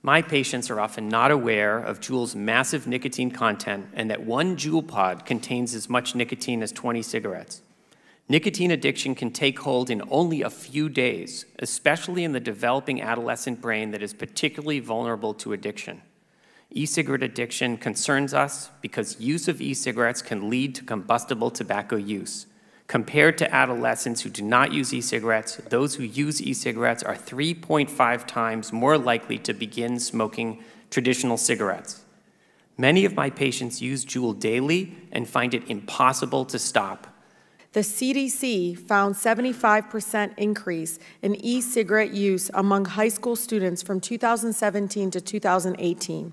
My patients are often not aware of Juul's massive nicotine content and that one Juul pod contains as much nicotine as 20 cigarettes. Nicotine addiction can take hold in only a few days, especially in the developing adolescent brain that is particularly vulnerable to addiction. E-cigarette addiction concerns us because use of e-cigarettes can lead to combustible tobacco use. Compared to adolescents who do not use e-cigarettes, those who use e-cigarettes are 3.5 times more likely to begin smoking traditional cigarettes. Many of my patients use Juul daily and find it impossible to stop. The CDC found 75% increase in e-cigarette use among high school students from 2017 to 2018.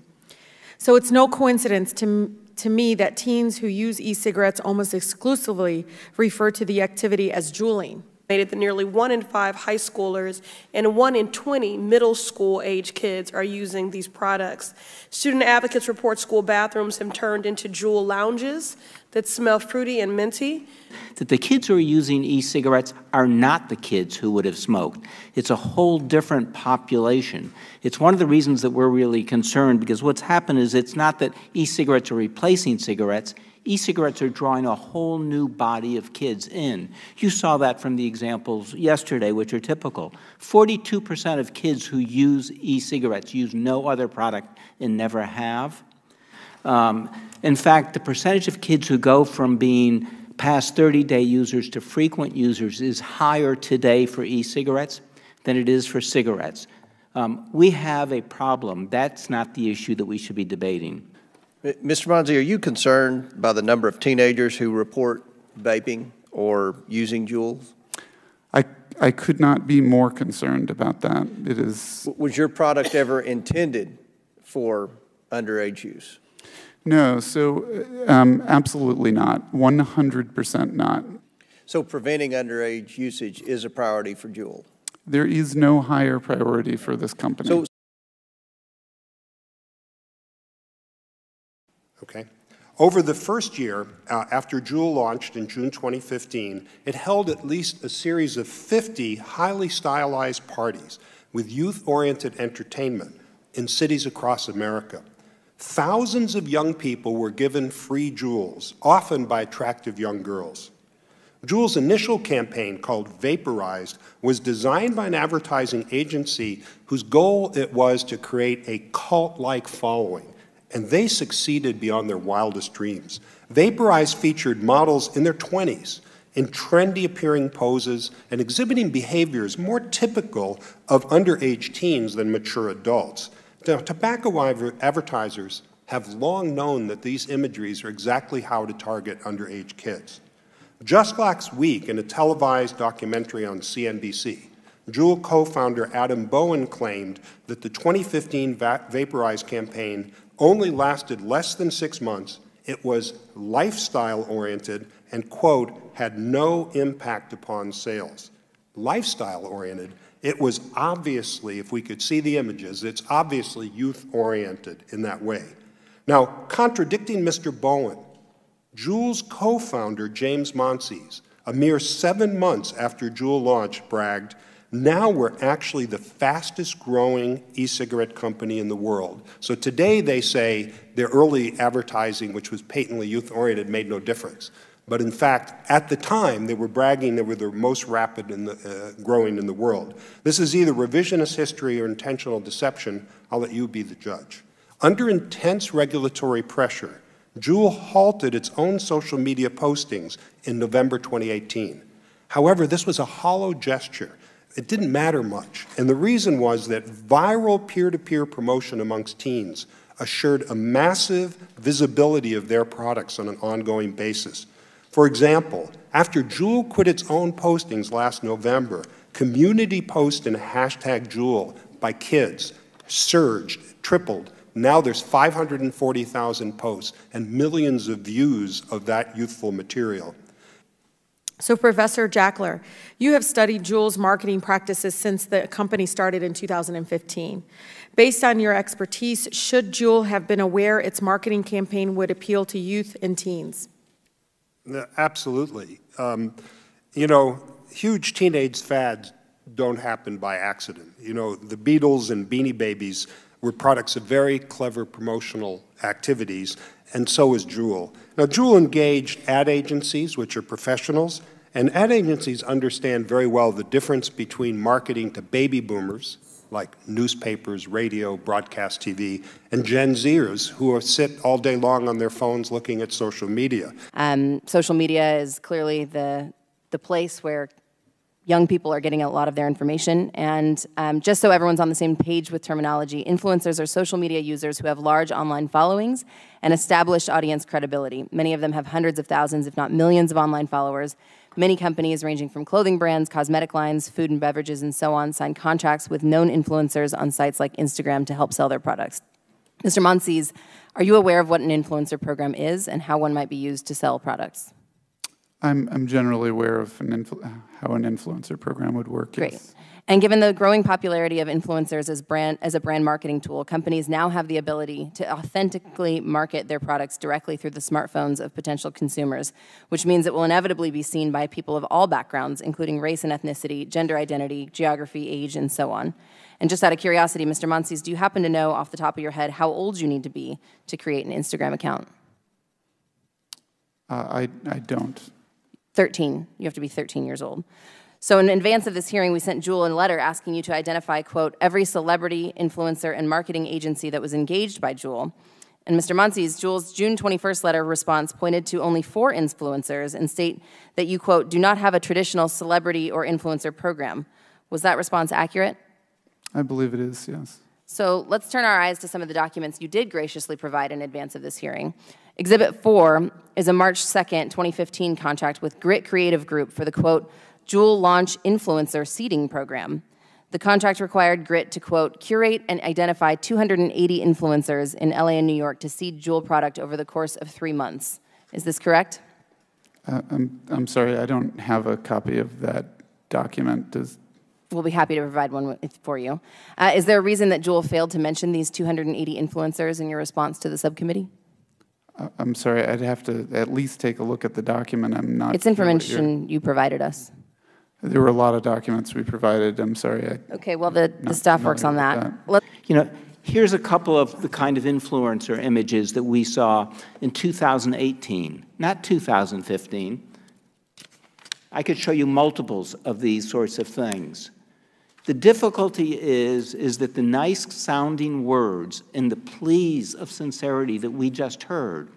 So it's no coincidence to me that teens who use e-cigarettes almost exclusively refer to the activity as juuling. That nearly 1 in 5 high schoolers and 1 in 20 middle school age kids are using these products. Student advocates report school bathrooms have turned into Juul lounges that smell fruity and minty. That the kids who are using e-cigarettes are not the kids who would have smoked. It's a whole different population. It's one of the reasons that we're really concerned, because what's happened is it's not that e-cigarettes are replacing cigarettes. E-cigarettes are drawing a whole new body of kids in. You saw that from the examples yesterday, which are typical. 42% of kids who use e-cigarettes use no other product and never have. In fact, the percentage of kids who go from being past 30-day users to frequent users is higher today for e-cigarettes than it is for cigarettes. We have a problem. That's not the issue that we should be debating. Mr. Monzi, are you concerned by the number of teenagers who report vaping or using Juul? I could not be more concerned about that. It is. Was your product ever intended for underage use? No, so absolutely not, 100% not. So preventing underage usage is a priority for Juul? There is no higher priority for this company. Okay. Over the first year, after Juul launched in June 2015, it held at least a series of 50 highly stylized parties with youth-oriented entertainment in cities across America. Thousands of young people were given free Juuls, often by attractive young girls. Juul's initial campaign, called Vaporized, was designed by an advertising agency whose goal it was to create a cult-like following, and they succeeded beyond their wildest dreams. Vaporized featured models in their 20s, in trendy-appearing poses and exhibiting behaviors more typical of underage teens than mature adults. Now, tobacco advertisers have long known that these imageries are exactly how to target underage kids. Just last week, in a televised documentary on CNBC, Juul co-founder Adam Bowen claimed that the 2015 Vaporized campaign only lasted less than 6 months, it was lifestyle-oriented, and, quote, had no impact upon sales. Lifestyle-oriented, it was obviously, if we could see the images, it's obviously youth-oriented in that way. Now, contradicting Mr. Bowen, Juul's co-founder, James Monsees, a mere 7 months after Juul launched, bragged, "Now we're actually the fastest growing e-cigarette company in the world." So today they say their early advertising, which was patently youth-oriented, made no difference. But in fact, at the time, they were bragging they were the most rapid in the, growing in the world. This is either revisionist history or intentional deception. I'll let you be the judge. Under intense regulatory pressure, Juul halted its own social media postings in November 2018. However, this was a hollow gesture. It didn't matter much. And the reason was that viral peer-to-peer promotion amongst teens assured a massive visibility of their products on an ongoing basis. For example, after Juul quit its own postings last November, community posts in hashtag Juul by kids surged, tripled. Now there's 540,000 posts and millions of views of that youthful material. So Professor Jackler, you have studied Juul's marketing practices since the company started in 2015. Based on your expertise, should Juul have been aware its marketing campaign would appeal to youth and teens? Absolutely. You know, huge teenage fads don't happen by accident. You know, the Beatles and Beanie Babies were products of very clever promotional activities, and so is Juul. Now, Juul engaged ad agencies, which are professionals, and ad agencies understand very well the difference between marketing to baby boomers, like newspapers, radio, broadcast TV, and Gen Zers who sit all day long on their phones looking at social media. Social media is clearly the place where young people are getting a lot of their information. And just so everyone's on the same page with terminology, influencers are social media users who have large online followings and established audience credibility. Many of them have hundreds of thousands, if not millions, of online followers. Many companies, ranging from clothing brands, cosmetic lines, food and beverages, and so on, sign contracts with known influencers on sites like Instagram to help sell their products. Mr. Monsees, are you aware of what an influencer program is and how one might be used to sell products? I'm generally aware of how an influencer program would work. Great. Yes. And given the growing popularity of influencers as a brand marketing tool, companies now have the ability to authentically market their products directly through the smartphones of potential consumers, which means it will inevitably be seen by people of all backgrounds, including race and ethnicity, gender identity, geography, age, and so on. And just out of curiosity, Mr. Monsees, do you happen to know off the top of your head how old you need to be to create an Instagram account? I don't. 13. You have to be 13 years old. So in advance of this hearing, we sent Juul a letter asking you to identify, quote, every celebrity, influencer, and marketing agency that was engaged by Juul. And Mr. Monsees, Juul's June 21st letter response pointed to only 4 influencers and state that you, quote, do not have a traditional celebrity or influencer program. Was that response accurate? I believe it is, yes. So let's turn our eyes to some of the documents you did graciously provide in advance of this hearing. Exhibit 4 is a March 2nd, 2015 contract with Grit Creative Group for the, quote, Juul Launch Influencer Seeding Program. The contract required Grit to, quote, curate and identify 280 influencers in LA and New York to seed Juul product over the course of 3 months. Is this correct? I'm sorry, I don't have a copy of that document. We'll be happy to provide one for you. Is there a reason that Juul failed to mention these 280 influencers in your response to the subcommittee? I'm sorry, I'd have to at least take a look at the document. I'm not. It's information you provided us. There were a lot of documents we provided. I'm sorry. Okay, well, the staff works on that. You know, here's a couple of the kind of influencer images that we saw in 2018, not 2015. I could show you multiples of these sorts of things. The difficulty is that the nice-sounding words and the pleas of sincerity that we just heard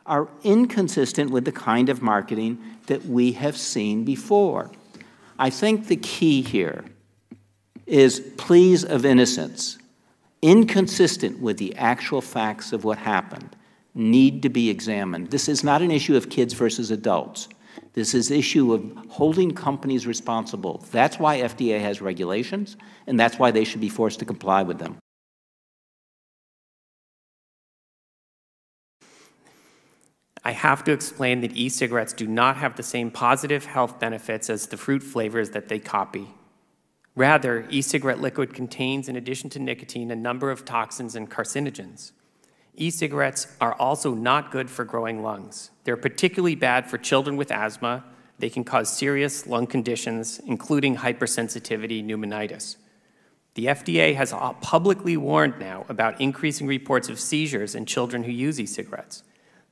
are inconsistent with the kind of marketing that we have seen before. I think the key here is pleas of innocence, inconsistent with the actual facts of what happened, need to be examined. This is not an issue of kids versus adults. This is an issue of holding companies responsible. That's why FDA has regulations, and that's why they should be forced to comply with them. I have to explain that e-cigarettes do not have the same positive health benefits as the fruit flavors that they copy. Rather, e-cigarette liquid contains, in addition to nicotine, a number of toxins and carcinogens. E-cigarettes are also not good for growing lungs. They're particularly bad for children with asthma. They can cause serious lung conditions, including hypersensitivity pneumonitis. The FDA has publicly warned now about increasing reports of seizures in children who use e-cigarettes.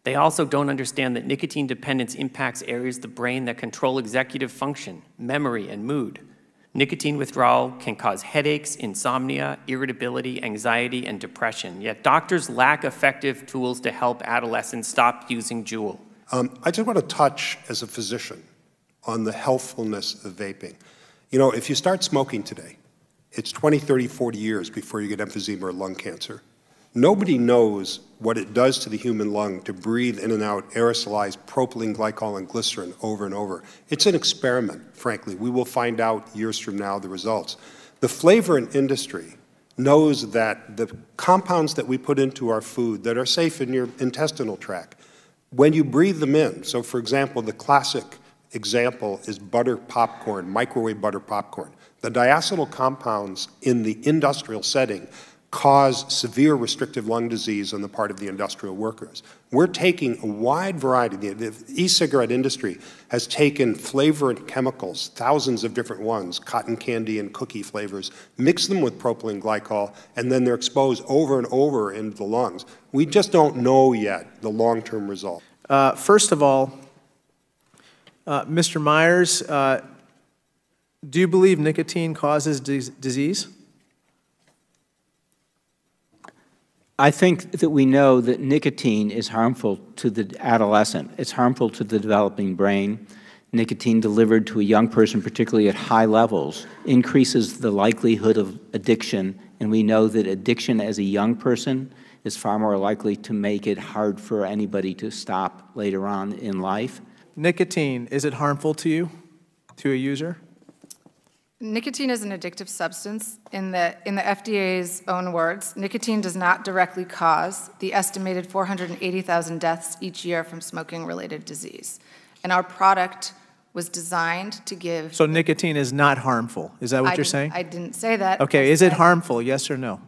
They also don't understand that nicotine dependence impacts areas of the brain that control executive function, memory, and mood. Nicotine withdrawal can cause headaches, insomnia, irritability, anxiety, and depression, yet doctors lack effective tools to help adolescents stop using Juul. I just want to touch, as a physician, on the healthfulness of vaping. You know, if you start smoking today, it's 20, 30, 40 years before you get emphysema or lung cancer. Nobody knows what it does to the human lung to breathe in and out aerosolized propylene glycol and glycerin over and over. It's an experiment, frankly. We will find out years from now the results. The flavor industry knows that the compounds that we put into our food that are safe in your intestinal tract, when you breathe them in, so for example, the classic example is butter popcorn, microwave butter popcorn. The diacetyl compounds in the industrial setting cause severe restrictive lung disease on the part of the industrial workers. We're taking a wide variety. The e-cigarette industry has taken flavorant chemicals, thousands of different ones, cotton candy and cookie flavors, mixed them with propylene glycol, and then they're exposed over and over into the lungs. We just don't know yet the long-term result. First of all, Mr. Myers, do you believe nicotine causes disease? I think that we know that nicotine is harmful to the adolescent. It's harmful to the developing brain. Nicotine delivered to a young person, particularly at high levels, increases the likelihood of addiction, and we know that addiction as a young person is far more likely to make it hard for anybody to stop later on in life. Nicotine, is it harmful to you, to a user? Nicotine is an addictive substance. In the FDA's own words, nicotine does not directly cause the estimated 480,000 deaths each year from smoking-related disease. And our product was designed to give... So nicotine is not harmful. Is that what you're saying? I didn't say that. Okay, is it harmful, yes or no?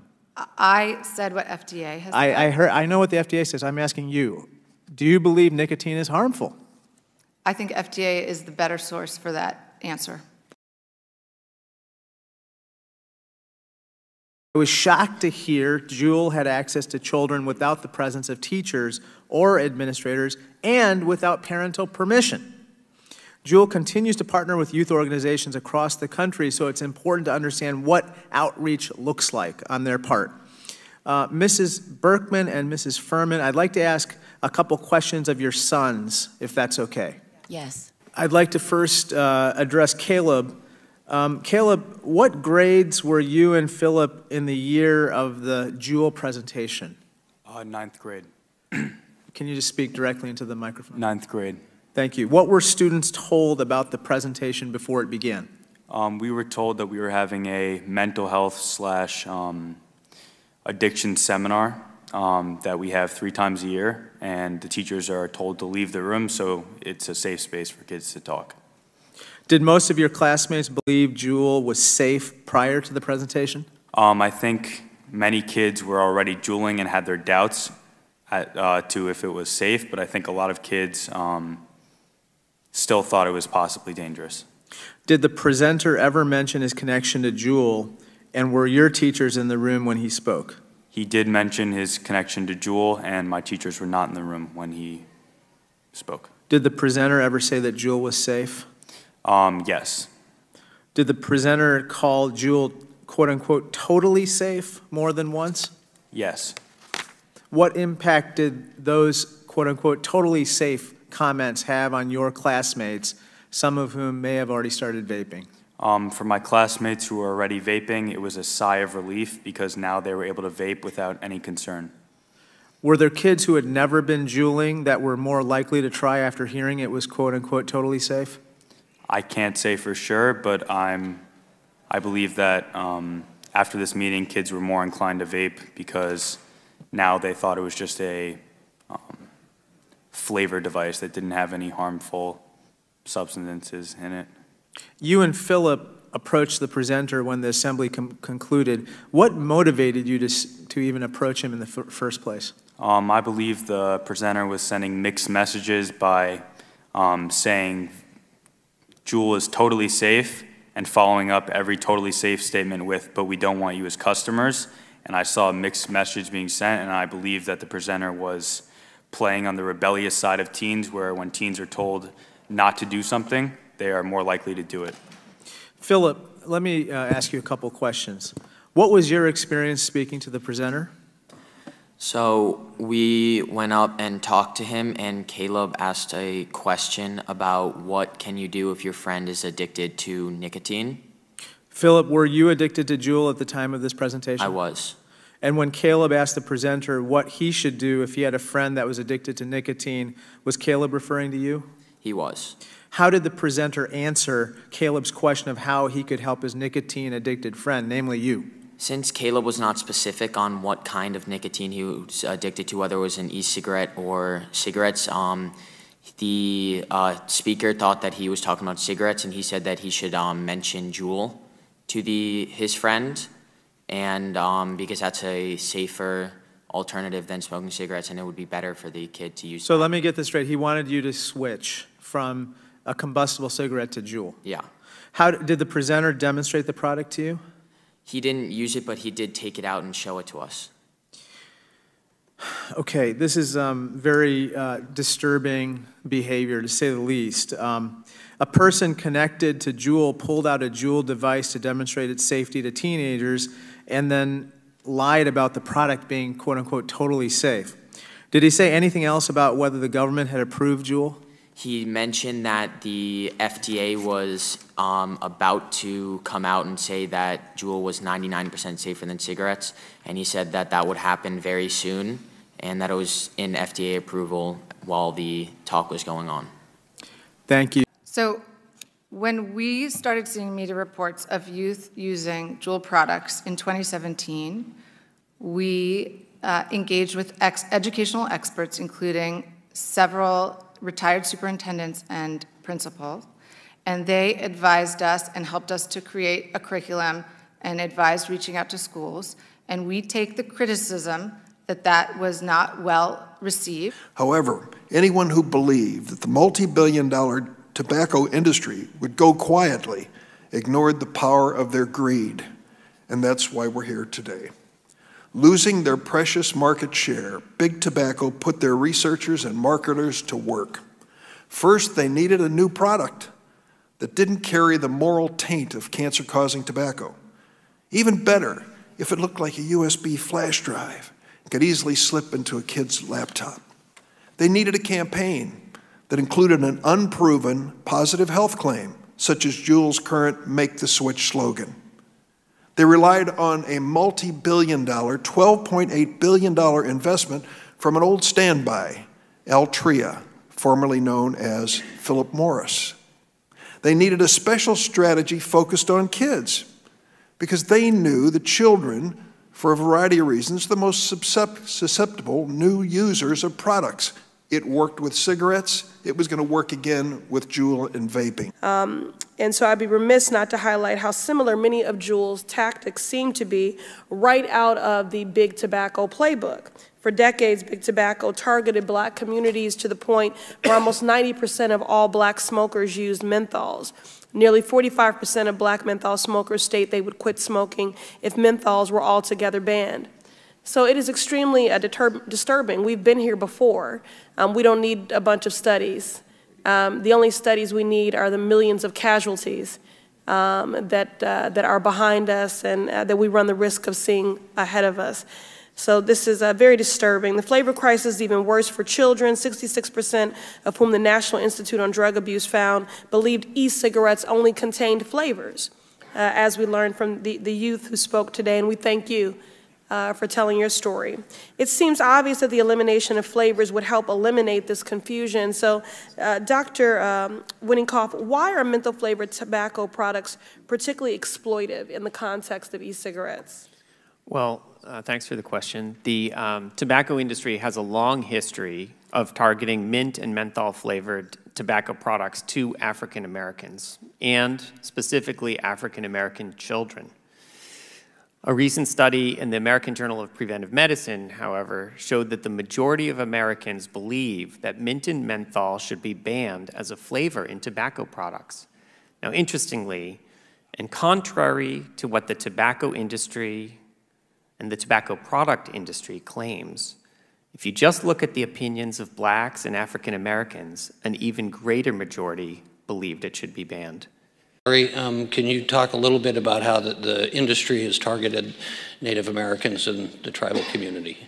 I said what FDA has said. I know what the FDA says. I'm asking you. Do you believe nicotine is harmful? I think FDA is the better source for that answer. I was shocked to hear Juul had access to children without the presence of teachers or administrators and without parental permission. Juul continues to partner with youth organizations across the country, so it's important to understand what outreach looks like on their part. Mrs. Berkman and Mrs. Furman, I'd like to ask a couple questions of your sons, if that's okay. Yes. I'd like to first address Caleb. Caleb, what grades were you and Philip in the year of the Juul presentation? 9th grade. Can you just speak directly into the microphone? 9th grade. Thank you. What were students told about the presentation before it began? We were told that we were having a mental health / addiction seminar that we have 3 times a year, and the teachers are told to leave the room, so it's a safe space for kids to talk. Did most of your classmates believe Juul was safe prior to the presentation? I think many kids were already Juuling and had their doubts to if it was safe, but I think a lot of kids still thought it was possibly dangerous. Did the presenter ever mention his connection to Juul, and were your teachers in the room when he spoke? He did mention his connection to Juul, and my teachers were not in the room when he spoke. Did the presenter ever say that Juul was safe? Yes. Did the presenter call Juul, quote-unquote, totally safe more than once? Yes. What impact did those, quote-unquote, totally safe comments have on your classmates, some of whom may have already started vaping? For my classmates who were already vaping, it was a sigh of relief because now they were able to vape without any concern. Were there kids who had never been Juuling that were more likely to try after hearing it was, quote-unquote, totally safe? I can't say for sure, but I believe that after this meeting, kids were more inclined to vape because now they thought it was just a flavor device that didn't have any harmful substances in it. You and Philip approached the presenter when the assembly concluded. What motivated you to even approach him in the first place? I believe the presenter was sending mixed messages by saying Juul is totally safe and following up every totally safe statement with, but we don't want you as customers. And I saw a mixed message being sent, and I believe that the presenter was playing on the rebellious side of teens, where when teens are told not to do something, they are more likely to do it. Philip, let me ask you a couple questions. What was your experience speaking to the presenter? So we went up and talked to him, and Caleb asked a question about what can you do if your friend is addicted to nicotine. Philip, were you addicted to Juul at the time of this presentation? I was. And when Caleb asked the presenter what he should do if he had a friend that was addicted to nicotine, was Caleb referring to you? He was. How did the presenter answer Caleb's question of how he could help his nicotine-addicted friend, namely you? Since Caleb was not specific on what kind of nicotine he was addicted to, whether it was an e-cigarette or cigarettes, the speaker thought that he was talking about cigarettes, and he said that he should mention Juul to his friend. and because that's a safer alternative than smoking cigarettes, and it would be better for the kid to use. So let me get this straight. He wanted you to switch from a combustible cigarette to Juul. Yeah. How did the presenter demonstrate the product to you? He didn't use it, but he did take it out and show it to us. Okay, this is very disturbing behavior, to say the least. A person connected to Juul pulled out a Juul device to demonstrate its safety to teenagers and then lied about the product being, quote-unquote, totally safe. Did he say anything else about whether the government had approved Juul? He mentioned that the FDA was about to come out and say that Juul was 99% safer than cigarettes, and he said that that would happen very soon, and that it was in FDA approval while the talk was going on. Thank you. So when we started seeing media reports of youth using Juul products in 2017, we engaged with educational experts, including several retired superintendents and principals, and they advised us and helped us to create a curriculum and advised reaching out to schools, and we take the criticism that that was not well received. However, anyone who believed that the multi-billion-dollar tobacco industry would go quietly ignored the power of their greed, and that's why we're here today. Losing their precious market share, Big Tobacco put their researchers and marketers to work. First, they needed a new product that didn't carry the moral taint of cancer-causing tobacco. Even better, if it looked like a USB flash drive and could easily slip into a kid's laptop. They needed a campaign that included an unproven positive health claim, such as Juul's current Make the Switch slogan. They relied on a multi-billion-dollar, $12.8 billion investment from an old standby, Altria, formerly known as Philip Morris. They needed a special strategy focused on kids because they knew that children, for a variety of reasons, the most susceptible new users of products. It worked with cigarettes. It was going to work again with Juul and vaping. And so I'd be remiss not to highlight how similar many of Juul's tactics seem to be right out of the Big Tobacco playbook. For decades, Big Tobacco targeted black communities to the point where almost 90% of all black smokers used menthols. Nearly 45% of black menthol smokers state they would quit smoking if menthols were altogether banned. So it is extremely disturbing. We've been here before. We don't need a bunch of studies. The only studies we need are the millions of casualties that are behind us and that we run the risk of seeing ahead of us. So this is very disturbing. The flavor crisis is even worse for children. 66% of whom the National Institute on Drug Abuse found believed e-cigarettes only contained flavors, as we learned from the youth who spoke today, and we thank you for telling your story. It seems obvious that the elimination of flavors would help eliminate this confusion. So, Dr. Winninghoff, why are menthol-flavored tobacco products particularly exploitive in the context of e-cigarettes? Well, thanks for the question. The tobacco industry has a long history of targeting mint and menthol-flavored tobacco products to African Americans, and specifically African American children. A recent study in the American Journal of Preventive Medicine, however, showed that the majority of Americans believe that mint and menthol should be banned as a flavor in tobacco products. Now, interestingly, and contrary to what the tobacco industry and the tobacco product industry claims, if you just look at the opinions of blacks and African Americans, an even greater majority believed it should be banned. Can you talk a little bit about how the industry has targeted Native Americans and the tribal community?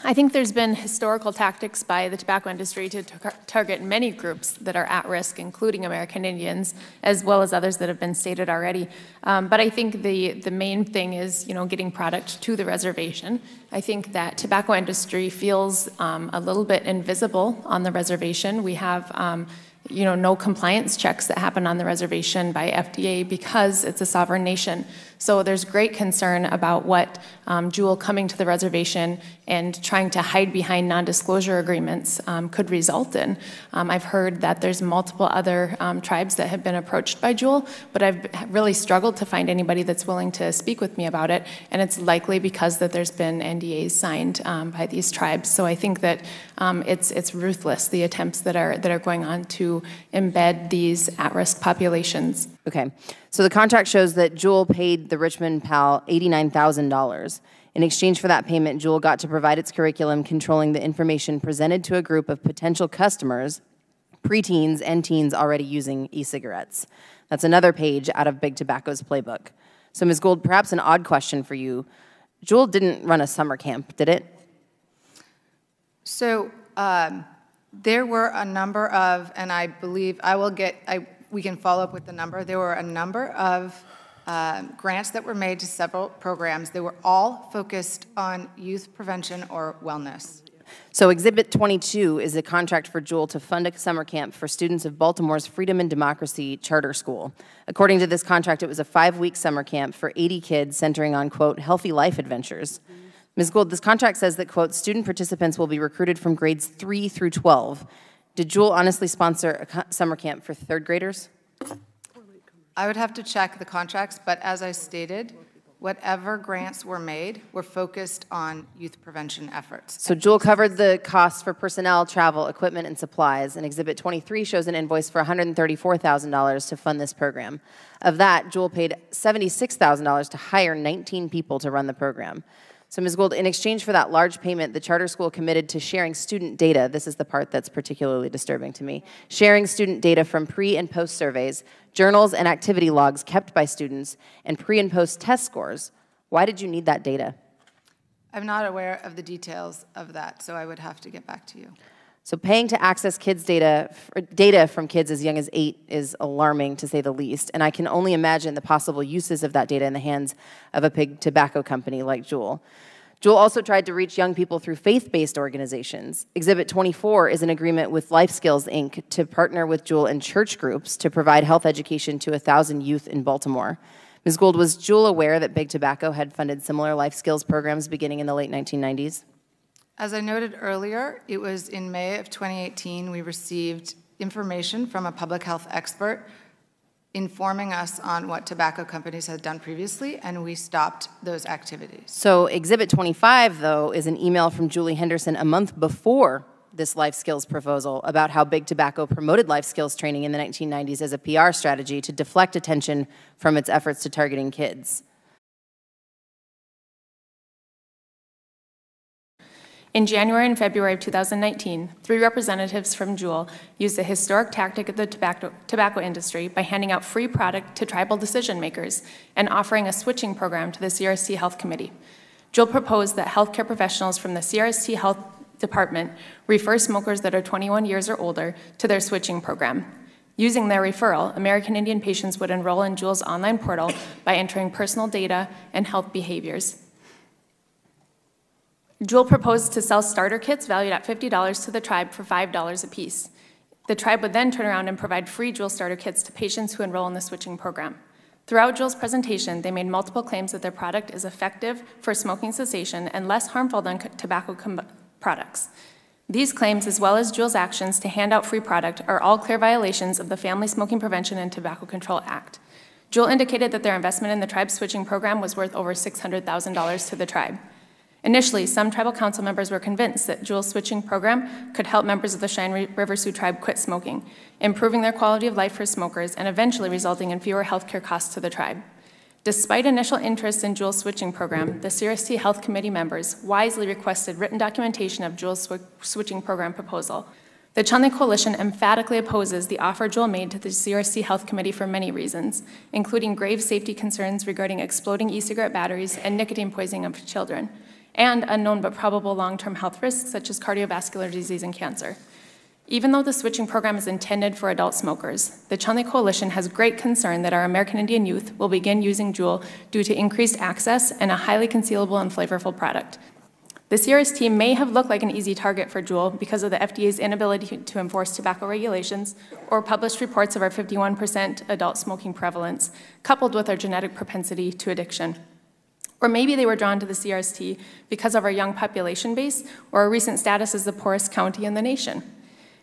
I think there's been historical tactics by the tobacco industry to target many groups that are at risk, including American Indians, as well as others that have been stated already. But I think the main thing is, getting product to the reservation. I think that tobacco industry feels a little bit invisible on the reservation. We have no compliance checks that happen on the reservation by FDA because it's a sovereign nation. So there's great concern about what Juul coming to the reservation and trying to hide behind non-disclosure agreements could result in. I've heard that there's multiple other tribes that have been approached by Juul, but I've really struggled to find anybody that's willing to speak with me about it, and it's likely because that there's been NDAs signed by these tribes. So I think that it's ruthless, the attempts that are going on to embed these at-risk populations. Okay, so the contract shows that Juul paid the Richmond PAL $89,000. In exchange for that payment, Juul got to provide its curriculum controlling the information presented to a group of potential customers, preteens and teens already using e-cigarettes. That's another page out of Big Tobacco's playbook. So Ms. Gould, perhaps an odd question for you. Juul didn't run a summer camp, did it? So there were a number of, and I believe we can follow up with the number. There were a number of grants that were made to several programs. They were all focused on youth prevention or wellness. So Exhibit 22 is a contract for Juul to fund a summer camp for students of Baltimore's Freedom and Democracy Charter School. According to this contract, it was a 5-week summer camp for 80 kids centering on, quote, healthy life adventures. Ms. Gould, this contract says that, quote, student participants will be recruited from grades 3 through 12. Did Juul honestly sponsor a summer camp for 3rd graders? I would have to check the contracts, but as I stated, whatever grants were made were focused on youth prevention efforts. So Juul covered the costs for personnel, travel, equipment, and supplies, and Exhibit 23 shows an invoice for $134,000 to fund this program. Of that, Juul paid $76,000 to hire 19 people to run the program. So Ms. Gould, in exchange for that large payment, the charter school committed to sharing student data. This is the part that's particularly disturbing to me. Sharing student data from pre- and post-surveys, journals and activity logs kept by students, and pre- and post-test scores. Why did you need that data? I'm not aware of the details of that, so I would have to get back to you. So paying to access kids' data from kids as young as 8 is alarming, to say the least, and I can only imagine the possible uses of that data in the hands of a big tobacco company like Juul. Juul also tried to reach young people through faith-based organizations. Exhibit 24 is an agreement with Life Skills, Inc. to partner with Juul and church groups to provide health education to 1,000 youth in Baltimore. Ms. Gould, was Juul aware that Big Tobacco had funded similar life skills programs beginning in the late 1990s? As I noted earlier, it was in May of 2018 we received information from a public health expert informing us on what tobacco companies had done previously, and we stopped those activities. So Exhibit 25, though, is an email from Julie Henderson a month before this life skills proposal about how Big Tobacco promoted life skills training in the 1990s as a PR strategy to deflect attention from its efforts to targeting kids. In January and February of 2019, 3 representatives from Juul used a historic tactic of the tobacco industry by handing out free product to tribal decision makers and offering a switching program to the CRC Health Committee. Juul proposed that healthcare professionals from the CRC Health Department refer smokers that are 21 years or older to their switching program. Using their referral, American Indian patients would enroll in Juul's online portal by entering personal data and health behaviors. Juul proposed to sell starter kits valued at $50 to the tribe for $5 apiece. The tribe would then turn around and provide free Juul starter kits to patients who enroll in the switching program. Throughout Juul's presentation, they made multiple claims that their product is effective for smoking cessation and less harmful than tobacco products. These claims, as well as Juul's actions to hand out free product, are all clear violations of the Family Smoking Prevention and Tobacco Control Act. Juul indicated that their investment in the tribe's switching program was worth over $600,000 to the tribe. Initially, some tribal council members were convinced that Juul's switching program could help members of the Cheyenne River Sioux tribe quit smoking, improving their quality of life for smokers and eventually resulting in fewer healthcare costs to the tribe. Despite initial interest in Juul's switching program, the CRC Health Committee members wisely requested written documentation of Juul's switching program proposal. The Chunli Coalition emphatically opposes the offer Juul made to the CRC Health Committee for many reasons, including grave safety concerns regarding exploding e-cigarette batteries and nicotine poisoning of children, and unknown but probable long-term health risks such as cardiovascular disease and cancer. Even though the switching program is intended for adult smokers, the Chunli Coalition has great concern that our American Indian youth will begin using Juul due to increased access and a highly concealable and flavorful product. The CRS may have looked like an easy target for Juul because of the FDA's inability to enforce tobacco regulations or published reports of our 51% adult smoking prevalence, coupled with our genetic propensity to addiction. Or maybe they were drawn to the CRST because of our young population base or our recent status as the poorest county in the nation.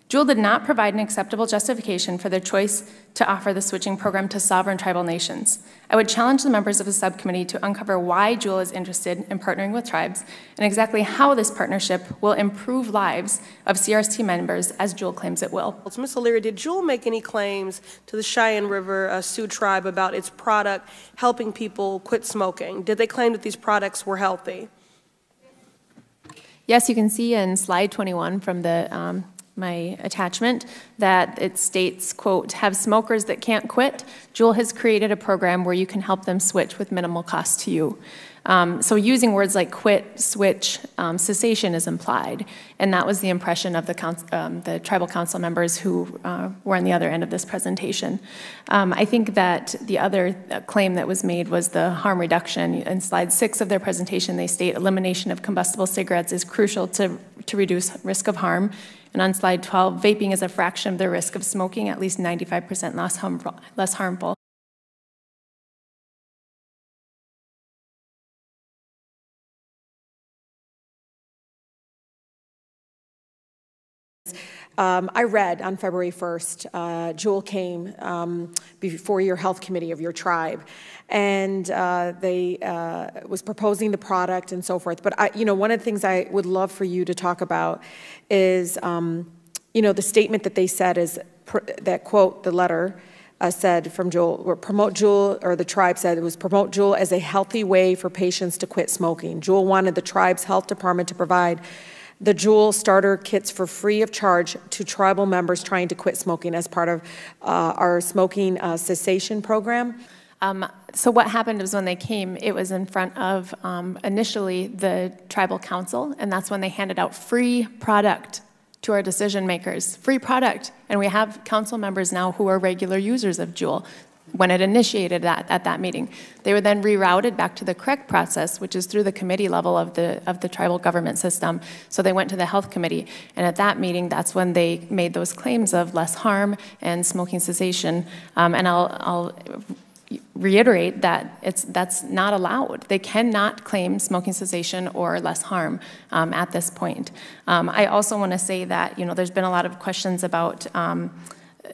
Juul did not provide an acceptable justification for their choice to offer the switching program to sovereign tribal nations. I would challenge the members of the subcommittee to uncover why Juul is interested in partnering with tribes and exactly how this partnership will improve lives of CRST members as Juul claims it will. Ms. O'Leary, did Juul make any claims to the Cheyenne River Sioux tribe about its product helping people quit smoking? Did they claim that these products were healthy? Yes, you can see in slide 21 from the my attachment that it states, quote, have smokers that can't quit. Juul has created a program where you can help them switch with minimal cost to you. So using words like quit, switch, cessation is implied, and that was the impression of the tribal council members who were on the other end of this presentation. I think that the other claim that was made was the harm reduction. In slide 6 of their presentation, they state elimination of combustible cigarettes is crucial to reduce risk of harm. And on slide 12, vaping is a fraction of the risk of smoking, at least 95% less harmful. I read on February 1st, Juul came before your health committee of your tribe, and they was proposing the product and so forth. But one of the things I would love for you to talk about is, the statement that they said is that quote the letter said from Juul, or promote Juul, or the tribe said it was promote Juul as a healthy way for patients to quit smoking. Juul wanted the tribe's health department to provide the Juul starter kits for free of charge to tribal members trying to quit smoking as part of our smoking cessation program. So what happened was when they came, it was in front of initially the tribal council, and that's when they handed out free product to our decision makers, free product. And we have council members now who are regular users of Juul. When it initiated that at that meeting, they were then rerouted back to the correct process, which is through the committee level of the tribal government system. So they went to the health committee, and at that meeting, that's when they made those claims of less harm and smoking cessation. And I'll reiterate that that's not allowed. They cannot claim smoking cessation or less harm at this point. I also want to say that there's been a lot of questions about.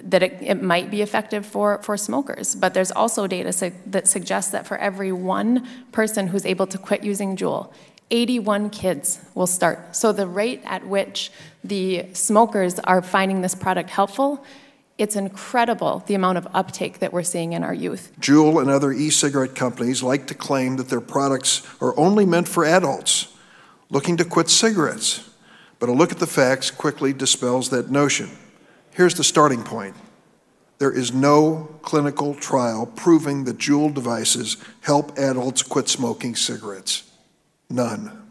That it might be effective for smokers. But there's also data that suggests that for every one person who's able to quit using Juul, 81 kids will start. So the rate at which the smokers are finding this product helpful, it's incredible the amount of uptake that we're seeing in our youth. Juul and other e-cigarette companies like to claim that their products are only meant for adults looking to quit cigarettes. But a look at the facts quickly dispels that notion. Here's the starting point. There is no clinical trial proving that Juul devices help adults quit smoking cigarettes. None.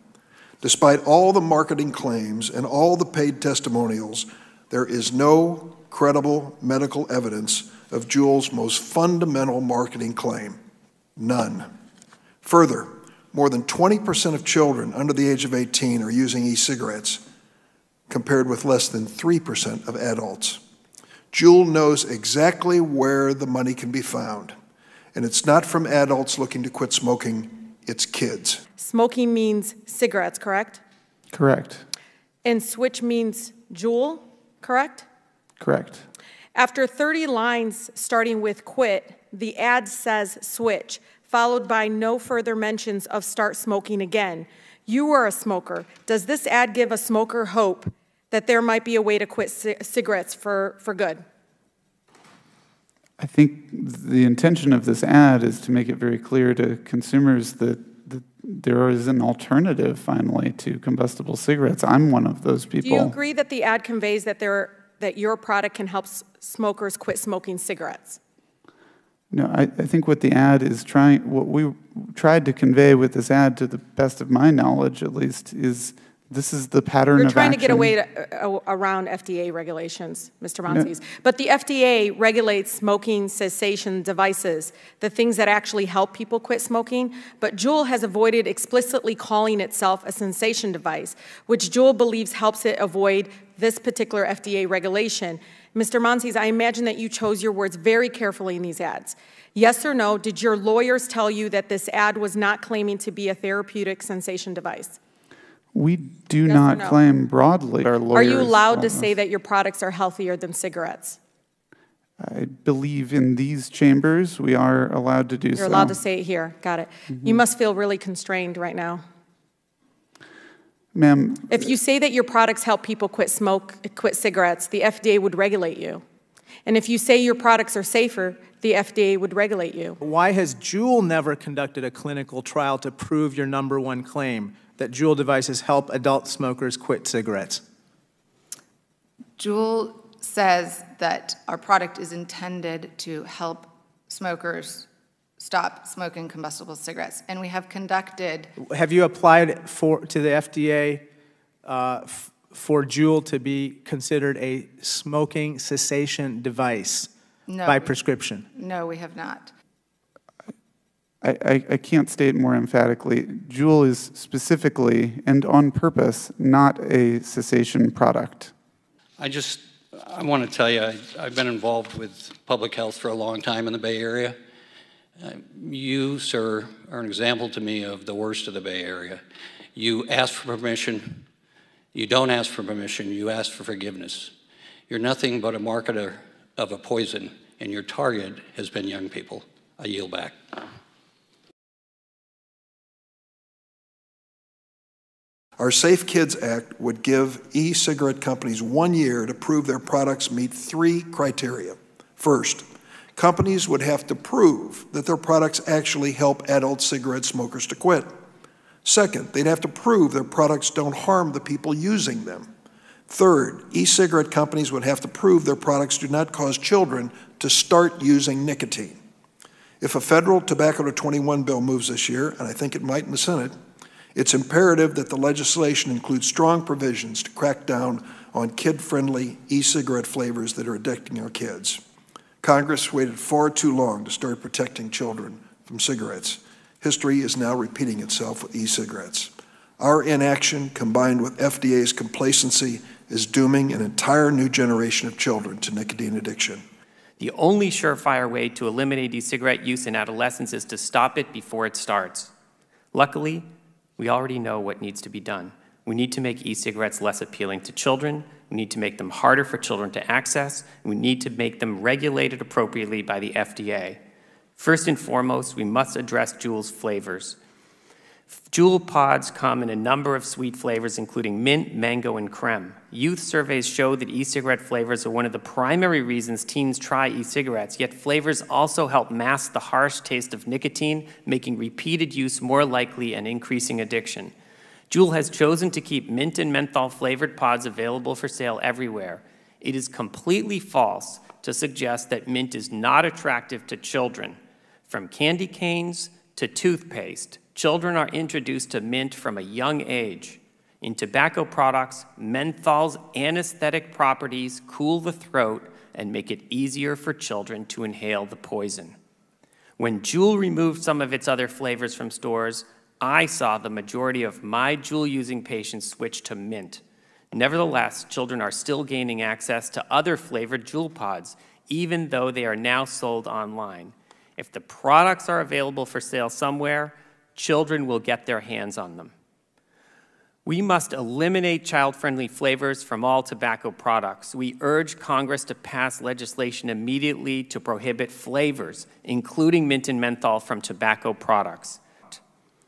Despite all the marketing claims and all the paid testimonials, there is no credible medical evidence of Juul's most fundamental marketing claim. None. Further, more than 20% of children under the age of 18 are using e-cigarettes, compared with less than 3% of adults. Juul knows exactly where the money can be found, and it's not from adults looking to quit smoking, it's kids. Smoking means cigarettes, correct? Correct. And switch means Juul, correct? Correct. After 30 lines starting with quit, the ad says switch, followed by no further mentions of start smoking again. You are a smoker. Does this ad give a smoker hope that there might be a way to quit cigarettes for good? I think the intention of this ad is to make it very clear to consumers that there is an alternative, finally, to combustible cigarettes. I'm one of those people. Do you agree that the ad conveys that your product can help smokers quit smoking cigarettes? No, I think what the ad is what we tried to convey with this ad, to the best of my knowledge at least, is this is the pattern of action. You're trying to get away around FDA regulations, Mr. Montes. No. But the FDA regulates smoking cessation devices, the things that actually help people quit smoking. But Juul has avoided explicitly calling itself a cessation device, which Juul believes helps it avoid this particular FDA regulation. Mr. Monsees, I imagine that you chose your words very carefully in these ads. Yes or no, did your lawyers tell you that this ad was not claiming to be a therapeutic sensation device? We do not claim broadly. Our lawyers, are you allowed to say that your products are healthier than cigarettes? I believe in these chambers we are allowed to do so. You're allowed to say it here. Got it. You must feel really constrained right now. Ma'am. If you say that your products help people quit cigarettes, the FDA would regulate you. And if you say your products are safer, the FDA would regulate you. Why has Juul never conducted a clinical trial to prove your #1 claim, that Juul devices help adult smokers quit cigarettes? Juul says that our product is intended to help smokers stop smoking combustible cigarettes, and we have conducted. Have you applied to the FDA for Juul to be considered a smoking cessation device by prescription? No, we have not. I can't state more emphatically, Juul is specifically and on purpose not a cessation product. I want to tell you, I've been involved with public health for a long time in the Bay Area. You, sir, are an example to me of the worst of the Bay Area. You ask for permission. You don't ask for permission. You ask for forgiveness. You're nothing but a marketer of a poison, and your target has been young people. I yield back. Our Safe Kids Act would give e-cigarette companies 1 year to prove their products meet 3 criteria. First, companies would have to prove that their products actually help adult cigarette smokers to quit. Second, they'd have to prove their products don't harm the people using them. Third, e-cigarette companies would have to prove their products do not cause children to start using nicotine. If a federal tobacco to 21 bill moves this year, and I think it might in the Senate, it's imperative that the legislation includes strong provisions to crack down on kid-friendly e-cigarette flavors that are addicting our kids. Congress waited far too long to start protecting children from cigarettes. History is now repeating itself with e-cigarettes. Our inaction, combined with FDA's complacency, is dooming an entire new generation of children to nicotine addiction. The only surefire way to eliminate e-cigarette use in adolescence is to stop it before it starts. Luckily, we already know what needs to be done. We need to make e-cigarettes less appealing to children. We need to make them harder for children to access. We need to make them regulated appropriately by the FDA. First and foremost, we must address Juul's flavors. Juul pods come in a number of sweet flavors, including mint, mango, and creme. Youth surveys show that e-cigarette flavors are one of the primary reasons teens try e-cigarettes, yet flavors also help mask the harsh taste of nicotine, making repeated use more likely and increasing addiction. Juul has chosen to keep mint and menthol-flavored pods available for sale everywhere. It is completely false to suggest that mint is not attractive to children. From candy canes to toothpaste, children are introduced to mint from a young age. In tobacco products, menthol's anesthetic properties cool the throat and make it easier for children to inhale the poison. When Juul removed some of its other flavors from stores, I saw the majority of my Juul-using patients switch to mint. Nevertheless, children are still gaining access to other flavored Juul pods, even though they are now sold online. If the products are available for sale somewhere, children will get their hands on them. We must eliminate child-friendly flavors from all tobacco products. We urge Congress to pass legislation immediately to prohibit flavors, including mint and menthol, from tobacco products.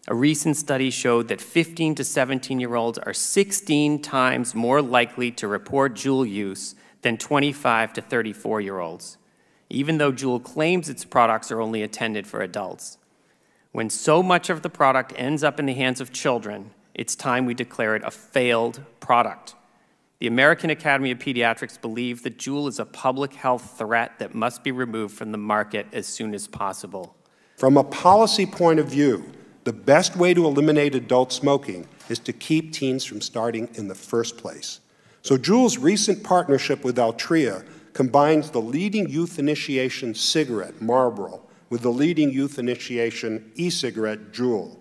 A recent study showed that 15 to 17-year-olds are 16 times more likely to report Juul use than 25 to 34-year-olds, even though Juul claims its products are only intended for adults. When so much of the product ends up in the hands of children, it's time we declare it a failed product. The American Academy of Pediatrics believes that Juul is a public health threat that must be removed from the market as soon as possible. From a policy point of view, the best way to eliminate adult smoking is to keep teens from starting in the first place. So Juul's recent partnership with Altria combines the leading youth initiation cigarette, Marlboro, with the leading youth initiation e-cigarette, Juul.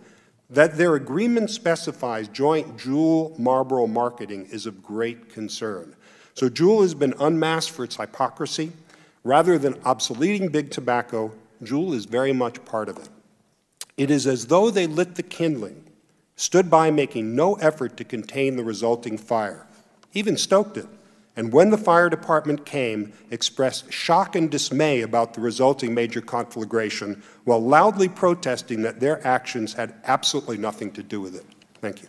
That their agreement specifies joint Juul-Marlboro marketing is of great concern. So Juul has been unmasked for its hypocrisy. Rather than obsoleting big tobacco, Juul is very much part of it. It is as though they lit the kindling, stood by making no effort to contain the resulting fire, even stoked it, and when the fire department came, expressed shock and dismay about the resulting major conflagration while loudly protesting that their actions had absolutely nothing to do with it. Thank you.